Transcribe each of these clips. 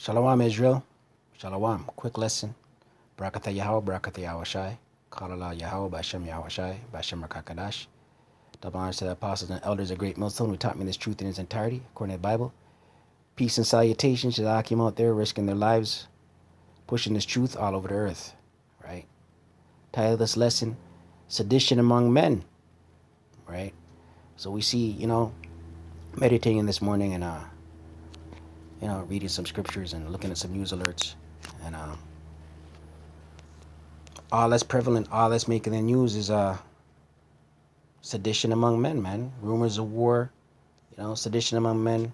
Shalom, Israel. Shalom. Quick lesson. Barakatah Yahweh, Barakatah Yahushai. Kalala Yahweh, Bashem Yahushai, Bashem Rakakadash. Double honors to the apostles and elders of Great Millstone who taught me this truth in its entirety, according to the Bible. Peace and salutations to the Akim out there risking their lives, pushing this truth all over the earth. Right? Title of this lesson, Sedition Among Men. Right? So we see, meditating this morning and reading some scriptures and looking at some news alerts, and all that's prevalent, all that's making the news is sedition among men, man. Rumors of war, sedition among men.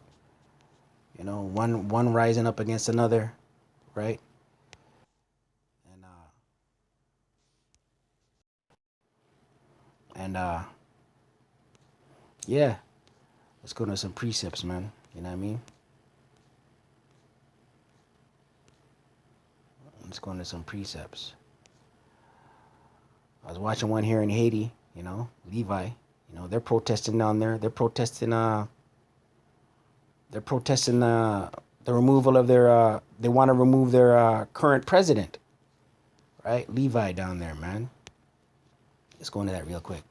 One rising up against another, right? And yeah, let's go to some precepts, man. You know what I mean? Let's go into some precepts. I was watching one here in Haiti, Levi. They're protesting down there. They're protesting the removal of their they want to remove their current president. Right? Levi down there, man. Let's go into that real quick.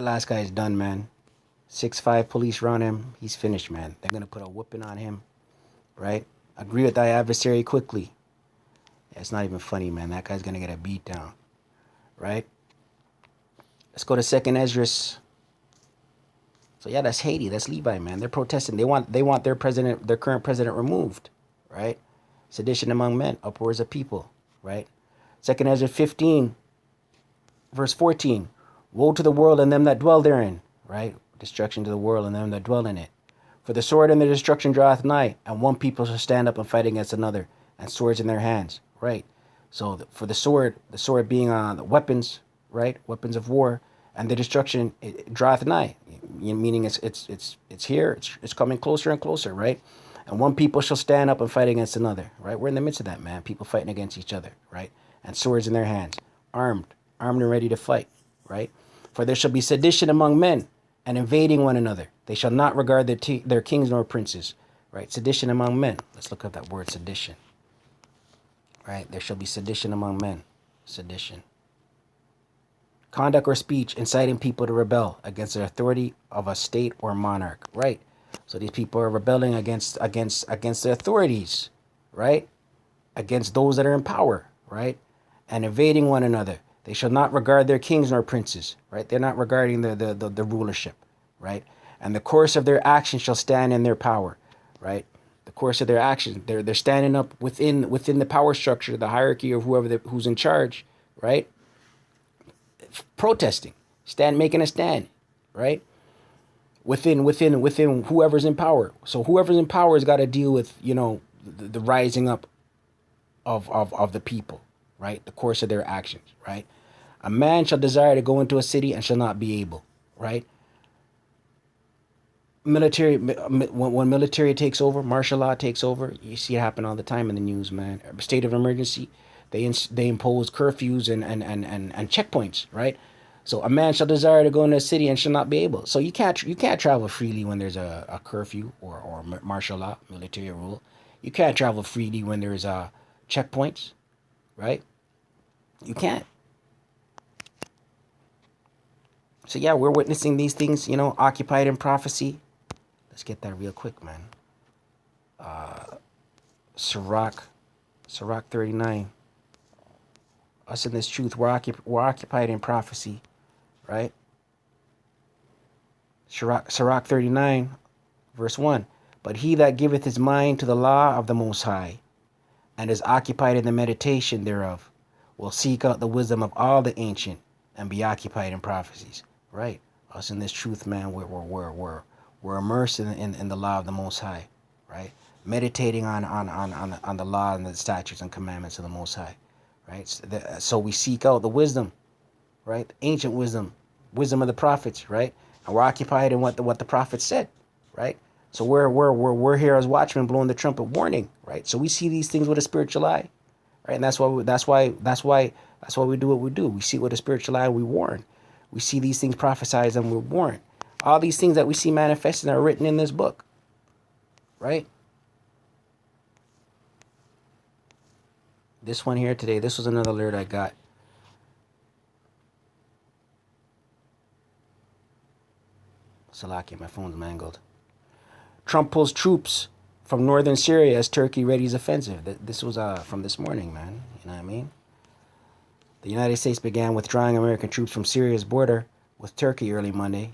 Last guy is done, man. 6'5" police run him. He's finished, man. They're gonna put a whooping on him, right? Agree with thy adversary quickly. Yeah, it's not even funny, man. That guy's gonna get a beat down, right? Let's go to 2nd Esdras. So yeah, that's Haiti. That's Levi, man. They're protesting. They want their current president removed, right? Sedition among men, upwards of people, right? 2nd Esdras 15, verse 14. Woe to the world and them that dwell therein, right? Destruction to the world and them that dwell in it. For the sword and the destruction draweth nigh, and one people shall stand up and fight against another, and swords in their hands, right? So for the sword being the weapons, right? Weapons of war, and the destruction it draweth nigh, meaning it's here, it's coming closer and closer, right? And one people shall stand up and fight against another, right? We're in the midst of that, man. People fighting against each other, right? And swords in their hands, armed and ready to fight. Right? For there shall be sedition among men, and invading one another. They shall not regard their kings nor princes. Right? Sedition among men. Let's look up that word sedition. Right? There shall be sedition among men. Sedition. Conduct or speech inciting people to rebel against the authority of a state or monarch. Right? So these people are rebelling against the authorities. Right? Against those that are in power. Right? And invading one another. They shall not regard their kings nor princes, right? They're not regarding the rulership, right? And the course of their action shall stand in their power, right? The course of their actions, they're standing up within the power structure, the hierarchy of who's in charge, right? Protesting, making a stand, right? Within whoever's in power. So whoever's in power has got to deal with the rising up of the people, right? The course of their actions, right? A man shall desire to go into a city and shall not be able, right? when military takes over, martial law takes over, you see it happen all the time in the news, man. State of emergency, they impose curfews and checkpoints, right? So a man shall desire to go into a city and shall not be able. So you can't travel freely when there's a curfew or martial law, military rule. You can't travel freely when there's checkpoints, right? You can't. So yeah, we're witnessing these things, occupied in prophecy. Let's get that real quick, man. Sirach 39. Us in this truth, we're occupied in prophecy, right? Sirach 39, verse 1. But he that giveth his mind to the law of the Most High, and is occupied in the meditation thereof, will seek out the wisdom of all the ancient, and be occupied in prophecies. Right? Us in this truth, man, we're immersed in the law of the Most High, right? Meditating on the law and the statutes and commandments of the Most High, right? So we seek out the wisdom, right? Ancient wisdom of the prophets, right? And we're occupied in what the prophets said, right? So we're here as watchmen blowing the trumpet warning, right? So we see these things with a spiritual eye, right? And that's why we do what we do. We see with a spiritual eye and we warn. We see these things prophesied and we warn. All these things that we see manifested are written in this book, right? This one here today, this was another alert I got. Salaki, my phone's mangled. Trump pulls troops from northern Syria as Turkey readies offensive. This was from this morning, man. You know what I mean? The United States began withdrawing American troops from Syria's border with Turkey early Monday,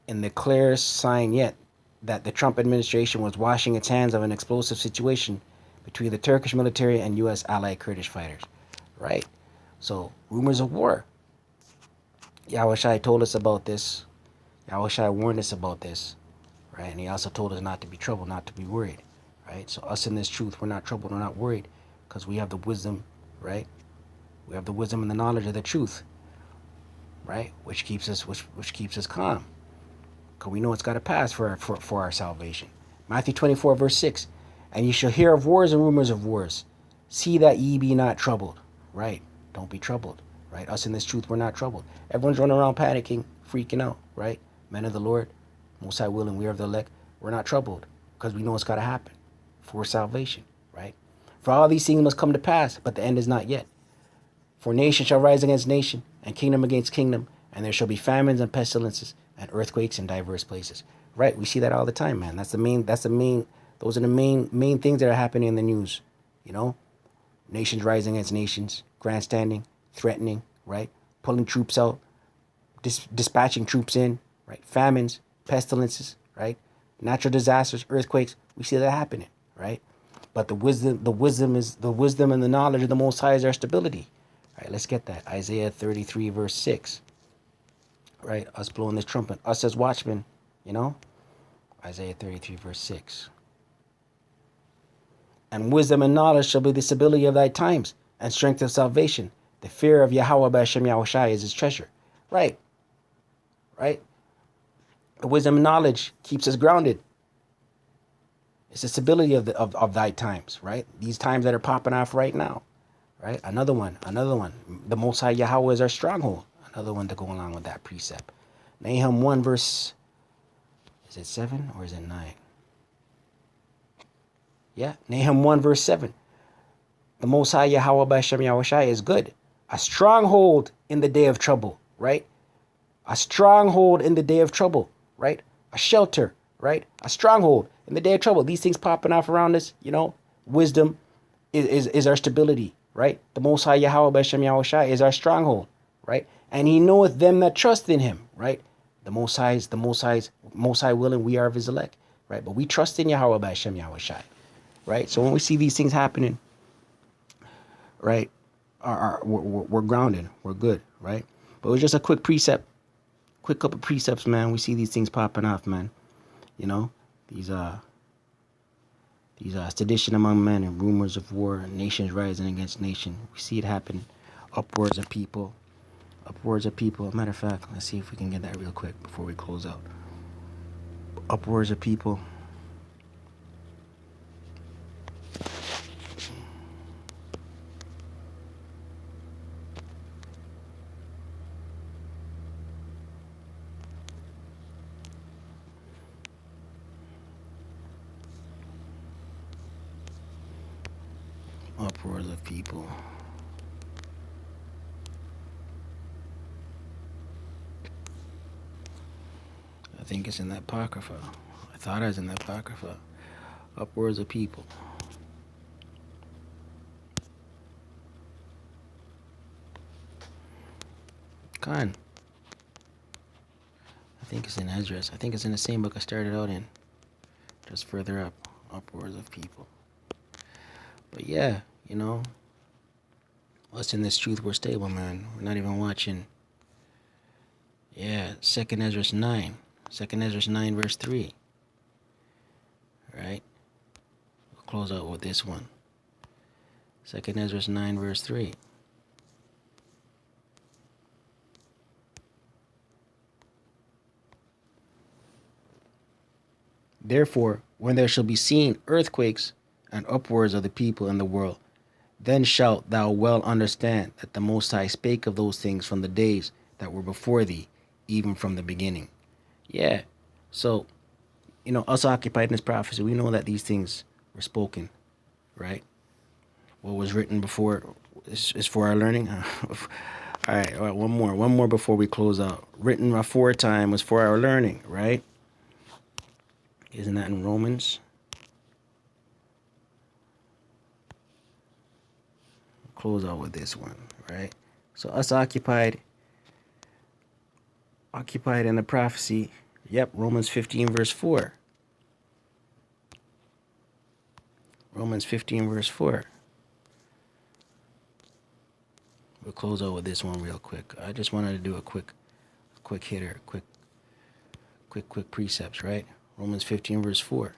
in the clearest sign yet that the Trump administration was washing its hands of an explosive situation between the Turkish military and U.S. allied Kurdish fighters. Right? So, rumors of war. Yahushua told us about this. Yahushua warned us about this. Right? And he also told us not to be troubled, not to be worried. Right? So us in this truth, we're not troubled, we're not worried, because we have the wisdom, right? We have the wisdom and the knowledge of the truth, right? Which keeps us calm, because we know it's got to pass for our salvation. Matthew 24, verse 6. And ye shall hear of wars and rumors of wars. See that ye be not troubled. Right? Don't be troubled. Right? Us in this truth, we're not troubled. Everyone's running around panicking, freaking out. Right? Men of the Lord, Most High willing, we are of the elect. We're not troubled, because we know it's got to happen for salvation. Right? For all these things must come to pass, but the end is not yet. For nation shall rise against nation, and kingdom against kingdom, and there shall be famines and pestilences and earthquakes in diverse places. Right? We see that all the time, man. Those are the main things that are happening in the news. Nations rising against nations, grandstanding, threatening, right? Pulling troops out, dispatching troops in, right? Famines, pestilences, right? Natural disasters, earthquakes. We see that happening, right? But the wisdom and the knowledge of the Most High is our stability. All right, let's get that. Isaiah 33, verse 6. Right? Us blowing this trumpet. Us as watchmen, Isaiah 33, verse 6. And wisdom and knowledge shall be the stability of thy times, and strength of salvation. The fear of Yahweh B'Hashem Yahushai is his treasure. Right? Right? The wisdom and knowledge keeps us grounded. It's the stability of thy times, right? These times that are popping off right now. Right? Another one. The Most High Yahweh is our stronghold. Another one to go along with that precept. Nahum 1 verse, is it 7 or is it 9? Yeah, Nahum 1 verse 7. The Most High Yahweh B'Hashem Yahushai is good. A stronghold in the day of trouble, right? A stronghold in the day of trouble, right? A shelter, right? A stronghold in the day of trouble. These things popping off around us, wisdom is our stability, right? The Most High Yahweh B'Hashem Yahushai is our stronghold, right? And he knoweth them that trust in him, right? The Most High willing, we are of his elect, right? But we trust in Yahweh B'Hashem Yahushai, right? So when we see these things happening, right, we're grounded, we're good, right? But it was just a quick couple precepts, man. We see these things popping off, man. These sedition among men and rumors of war and nations rising against nation. We see it happen. Upwards of people. Matter of fact, let's see if we can get that real quick before we close out. Upwards of people. Upwards of people. I think it's in that Apocrypha. I thought it was in that Apocrypha. Upwards of people. Con. I think it's in Esdras. I think it's in the same book I started out in. Just further up. Upwards of people. But yeah, you know, us in this truth, we're stable, man. We're not even watching. Yeah, 2nd Esdras 9. 2nd Esdras 9 verse 3. Right? We'll close out with this one. 2nd Esdras 9 verse 3. Therefore, when there shall be seen earthquakes and upwards of the people in the world, then shalt thou well understand that the Most High spake of those things from the days that were before thee, even from the beginning. Yeah, so, you know, us occupied in this prophecy, we know that these things were spoken, right? What was written before is for our learning. All right, one more before we close out. Written aforetime was for our learning, right? Isn't that in Romans? Close out with this one, right? So us occupied in the prophecy. Yep, Romans 15 verse 4. Romans 15 verse 4. We'll close out with this one real quick. I just wanted to do a quick hitter, quick precepts, right? Romans 15 verse 4.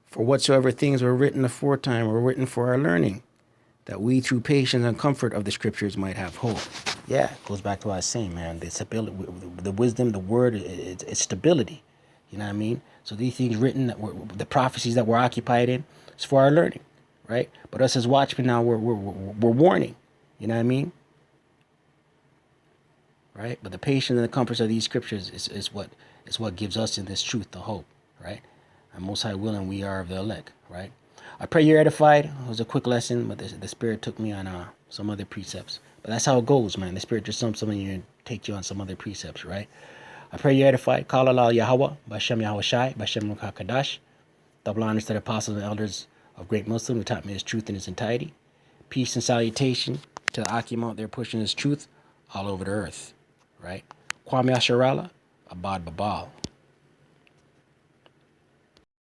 For whatsoever things were written aforetime were written for our learning, that we through patience and comfort of the scriptures might have hope. Yeah, it goes back to what I was saying, man. The stability, the wisdom, the word, it's stability. You know what I mean? So these things written, the prophecies that we're occupied in, it's for our learning, right? But us as watchmen now, we're warning. You know what I mean? Right? But the patience and the comfort of these scriptures is what gives us in this truth the hope, right? And Most High willing, we are of the elect, right? I pray you're edified. It was a quick lesson, but the Spirit took me on some other precepts. But that's how it goes, man. The Spirit just dumps something and take you on some other precepts, right? I pray you're edified. Call Allah Yahweh, Bashem Yahweh Shai, Bashem Kadash. Double honors to the apostles and elders of Great Muslim who taught me his truth in its entirety. Peace and salutation to the Akim out there pushing his truth all over the earth, right? Kwame Asharala, Abad Babal.